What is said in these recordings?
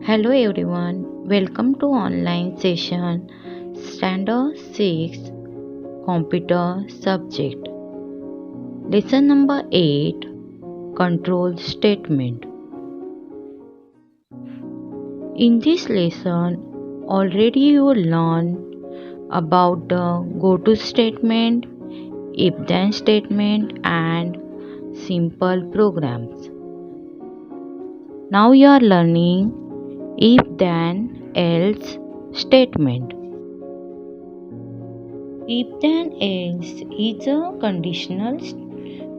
Hello everyone, welcome to online session Standard 6 Computer Subject. Lesson number 8 Control Statement. In this lesson, already you learned about the go-to statement, if-then statement and simple programs. Now you are learning if-then-else statement. If-then-else is a conditional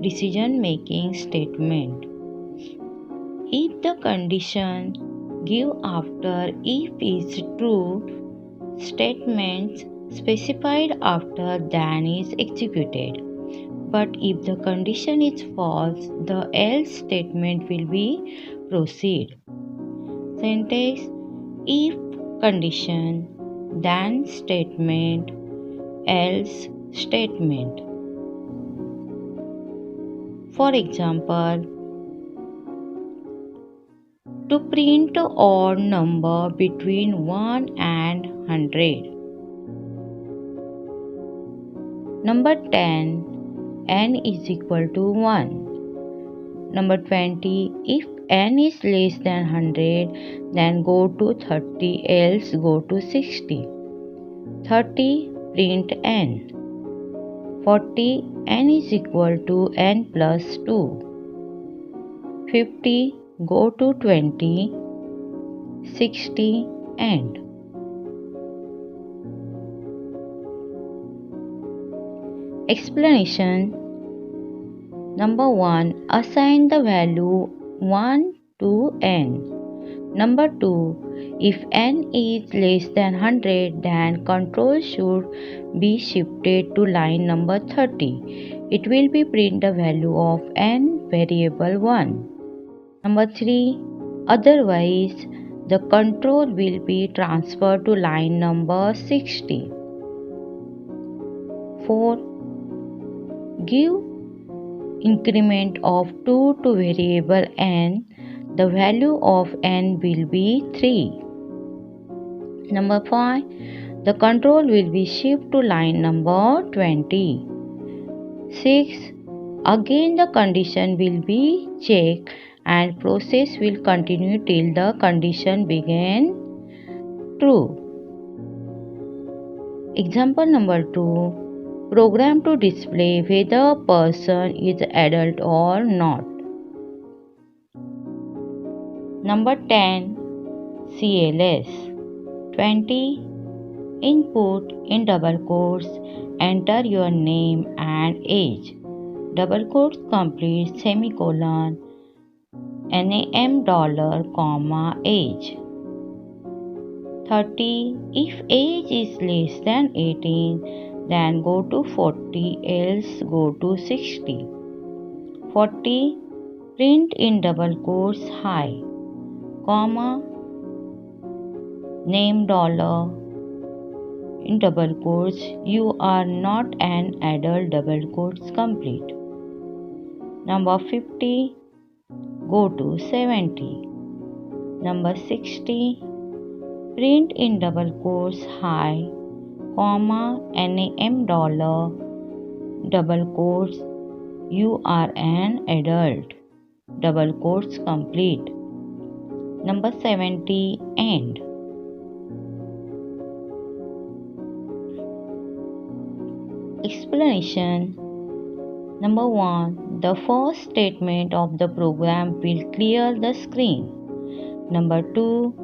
decision-making statement. If the condition given after if is true, statements specified after then is executed. But if the condition is false, the else statement will be proceed. Syntax: if condition, then statement, else statement. For example, to print an odd number between 1 and 100. Number 10, n is equal to 1. Number 20, if n is less than 100, then go to 30, else go to 60. 30, print n. 40, n is equal to n plus 2. 50, go to 20. 60, end. Explanation. Number 1. Assign the value 1 to n. Number 2. If n is less than 100, then control should be shifted to line number 30. It will be print the value of n variable 1. Number 3. Otherwise, the control will be transferred to line number 60. 4. Give increment of 2 to variable n. The value of n will be 3. Number 5. The control will be shifted to line number 20. 6. Again the condition will be checked and process will continue till the condition becomes true. Example number 2. Program to display whether a person is adult or not. Number 10. CLS. 20. Input in double quotes. Enter your name and age. Double quotes complete semicolon. NAM dollar comma age. 30. If age is less than 18, then go to 40, else go to 60. 40. Print in double quotes hi, comma, name dollar, in double quotes, you are not an adult, double quotes complete. Number 50. Go to 70. Number 60. Print in double quotes hi, comma, NAM dollar, double quotes, you are an adult, double quotes complete. Number 70, end. Explanation. Number 1. The first statement of the program will clear the screen. Number 2.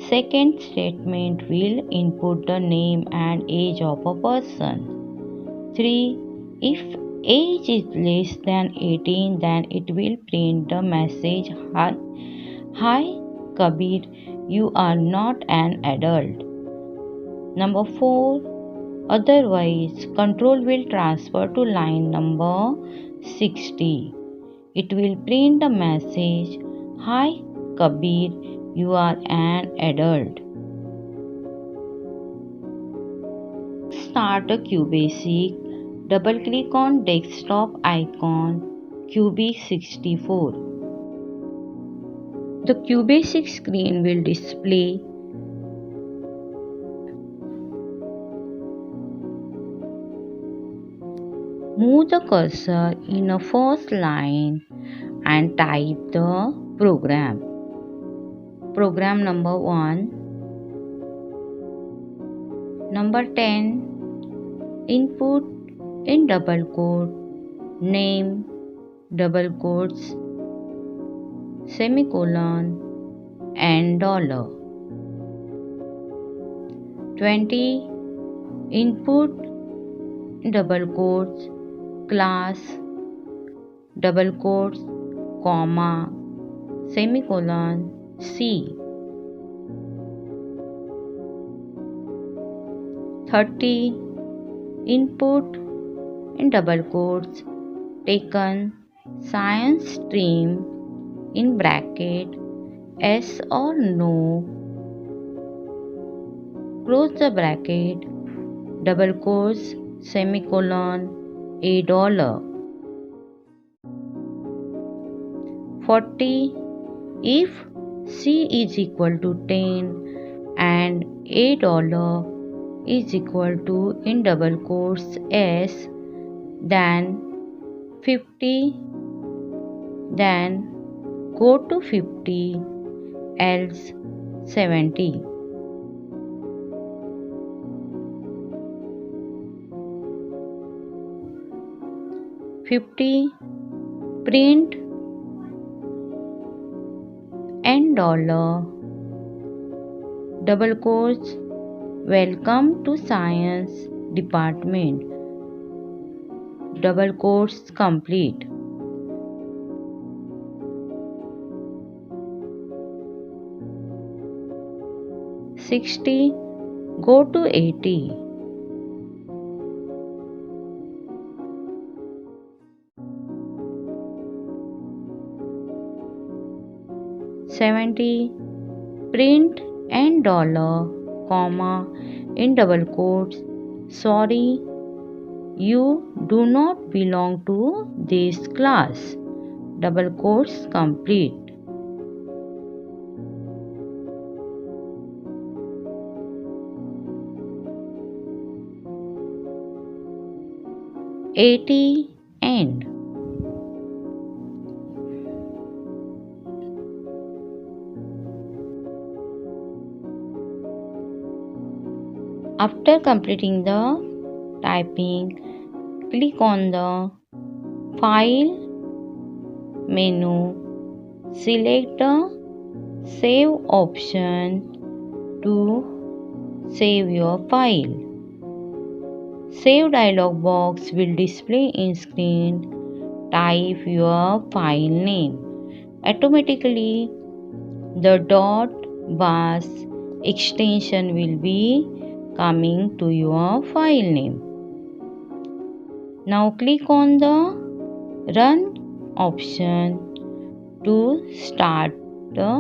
Second statement will input the name and age of a person. 3. If age is less than 18, then it will print the message Hi Kabir, you are not an adult. Number 4. Otherwise, control will transfer to line number 60. It will print the message Hi Kabir, you are an adult. Start a QBasic. Double click on desktop icon QBasic 64. The QBasic screen will display Move the cursor in a first line and type the program. Program number 1. Number 10. Input in double quote name double quotes semicolon and dollar. 20. Input double quotes class double quotes comma semicolon C. 30. Input in double quotes taken science stream in bracket yes or no close the bracket double quotes semicolon $1. 40. If C is equal to 10 and $1 is equal to in double quotes S, then 50, then go to 50, else 70. 50. Print and dollar double quotes welcome to science department double quotes complete. 60. Go to 80. 70. Print and dollar comma in double quotes sorry you do not belong to this class double quotes complete. 80. End. After completing the typing, click on the File menu, select the Save option to save your file. Save dialog box will display in screen. Type your file name. Automatically, the .bas extension will be coming to your file name. Now click on the Run option to start the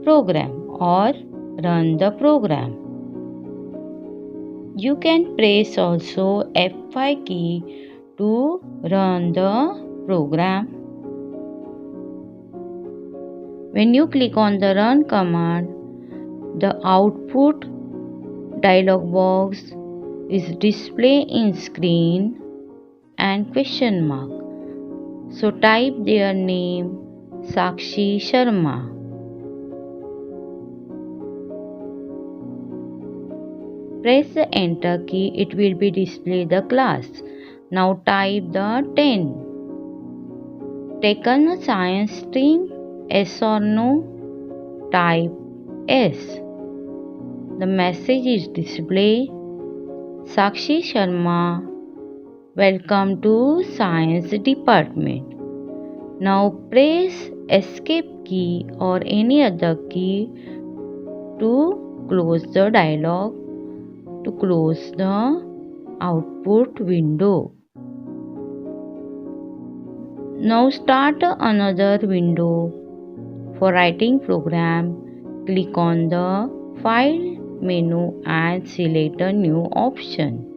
program or run the program. You can press also F5 key to run the program. When you click on the Run command, the output dialog box is displayed in screen and question mark. So type their name Sakshi Sharma. Press the enter key, it will be display the class. Now type the 10. Taken a science stream, yes or no? Type yes. The message is displayed. Sakshi Sharma, welcome to science department. Now press escape key or any other key to close the dialog, to close the output window. Now start another window. For writing program, click on the File menu and select a new option.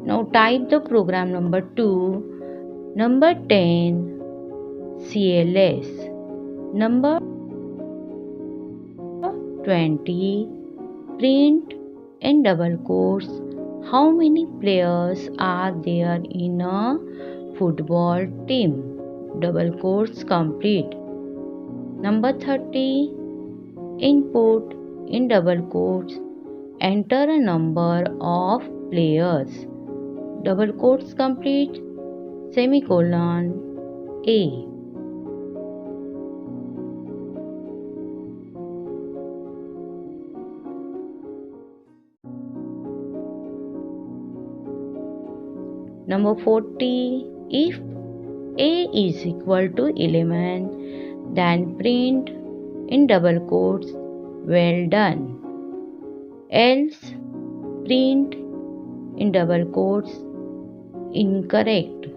Now type the program number 2, number 10, CLS. Number 20. Print in double quotes. How many players are there in a football team? Double quotes complete. Number 30. Input in double quotes. Enter a number of players. Double quotes complete. Semicolon A. Number 40. If A is equal to 11, then print in double quotes, well done. Else, print in double quotes, incorrect.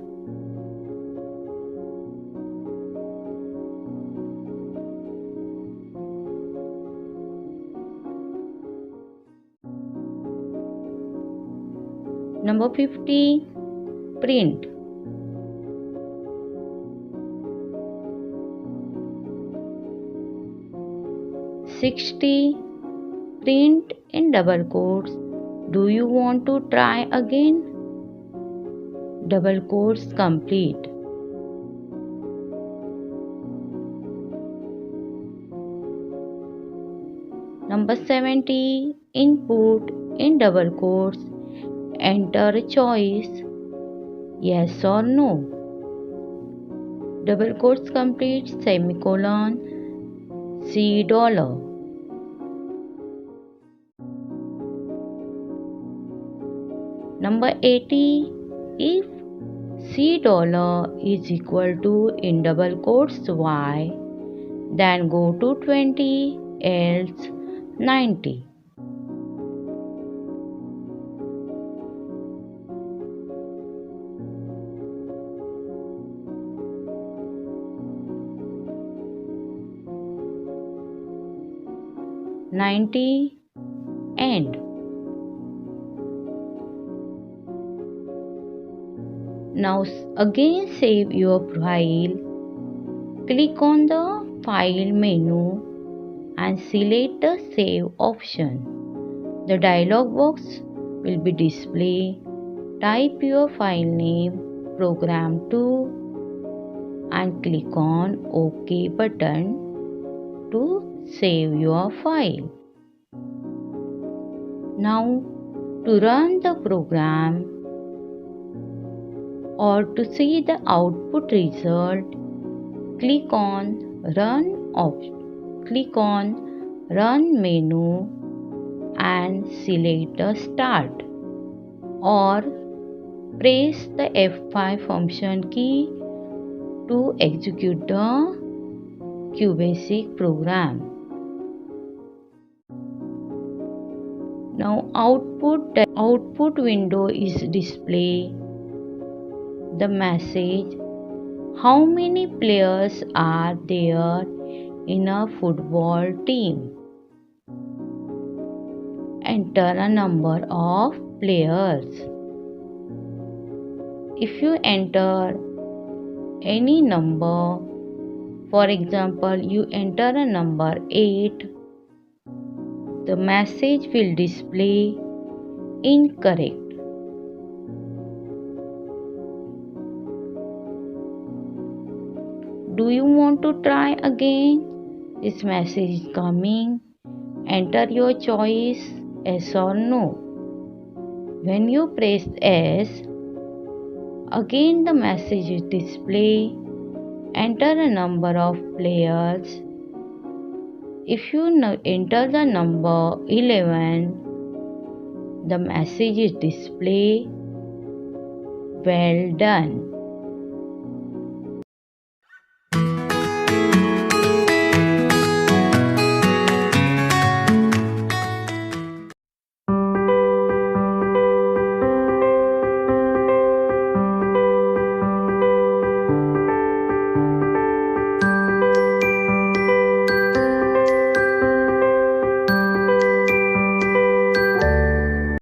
Number 50. Print. "60. Print in double quotes. Do you want to try again? Double quotes complete. Number 70. Input in double quotes. Enter a choice, yes or no. Double quotes complete. Semicolon $. Number 80. If $C is equal to in double quotes Y, then go to 20, else 90. End. Now again save your file. Click on the file menu and select the save option. The dialog box will be displayed. Type your file name program2 and click on OK button to save your file. Now to run the program or to see the output result, click on Run menu and select the Start, or press the F5 function key to execute the QBasic program. Now the output window is displayed. The message, how many players are there in a football team? Enter a number of players. If you enter any number, for example, you enter a number 8, the message will display incorrect. Do you want to try again? This message is coming. Enter your choice, yes or no. When you press yes, again the message is displayed. Enter a number of players. If you enter the number 11, the message is displayed, well done.